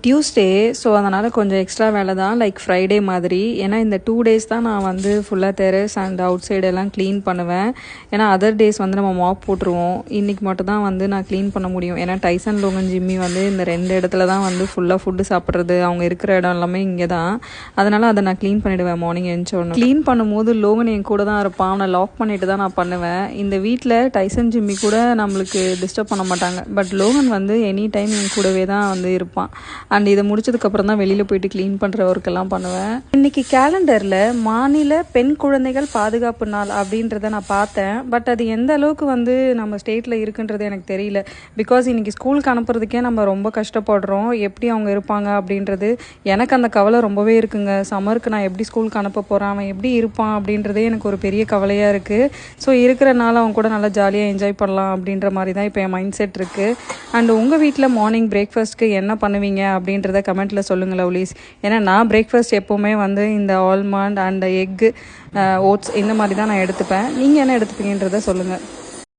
Tuesday. So அதனால் கொஞ்சம் extra வேலை தான், லைக் ஃப்ரைடே மாதிரி. ஏன்னா இந்த 2 டேஸ் தான் நான் வந்து ஃபுல்லாக டெரஸ் அண்ட் அவுட் சைடு எல்லாம் க்ளீன் பண்ணுவேன். ஏன்னா அதர் டேஸ் வந்து நம்ம மாப் போட்டுருவோம். இன்றைக்கி மட்டும் தான் வந்து நான் க்ளீன் பண்ண முடியும். ஏன்னா டைசன் லோகன் ஜிம்மி வந்து இந்த 2 இடத்துல தான் வந்து ஃபுல்லாக ஃபுட்டு சாப்பிட்றது, அவங்க இருக்கிற இடம் எல்லாமே இங்கே தான். அதனால் அதை நான் க்ளீன் பண்ணிவிடுவேன் மார்னிங் எழுந்தோடனே. க்ளீன் பண்ணும்போது லோகன் என் கூட தான் இருப்பான். அவனை லாக் பண்ணிட்டு தான் நான் பண்ணுவேன். இந்த வீட்டில் டைசன் ஜிம்மி கூட நம்மளுக்கு டிஸ்டர்ப் பண்ண மாட்டாங்க. பட் லோகன் வந்து எனி டைம் என் கூடவே தான் வந்து இருப்பான். அண்ட் இதை முடிச்சதுக்கப்புறம் தான் வெளியில் போயிட்டு க்ளீன் பண்ணுற ஒர்க்கெல்லாம் பண்ணுவேன். இன்றைக்கி கேலண்டரில் மாநில பெண் குழந்தைகள் பாதுகாப்பு நாள் அப்படின்றத நான் பார்த்தேன். பட் அது எந்த அளவுக்கு வந்து நம்ம ஸ்டேட்டில் இருக்குன்றது எனக்கு தெரியல. பிகாஸ் இன்றைக்கி ஸ்கூலுக்கு அனுப்புறதுக்கே நம்ம ரொம்ப கஷ்டப்படுறோம். எப்படி அவங்க இருப்பாங்க அப்படின்றது எனக்கு அந்த கவலை ரொம்பவே இருக்குங்க. சம்மருக்கு நான் எப்படி ஸ்கூலுக்கு அனுப்ப போகிறேன், அவன் எப்படி இருப்பான் அப்படின்றதே எனக்கு ஒரு பெரிய கவலையாக இருக்குது. ஸோ இருக்கிறனால அவன் கூட நல்லா ஜாலியாக என்ஜாய் பண்ணலாம் அப்படின்ற மாதிரி தான் இப்போ என் மைண்ட் செட் இருக்குது. அண்ட் உங்கள் வீட்டில் மார்னிங் பிரேக்ஃபாஸ்ட்டுக்கு என்ன பண்ணுவீங்க அப்படின்றத கமெண்ட்டில் சொல்லுங்கள் லவ்லீஸ். ஏன்னா நான் பிரேக்ஃபாஸ்ட் எப்போவுமே வந்து இந்த ஆல்மண்ட் அண்ட் எக்கு, ஓட்ஸ் இந்த மாதிரி தான் நான் எடுத்துப்பேன். நீங்கள் என்ன எடுத்துப்பீங்கன்றதை சொல்லுங்கள்.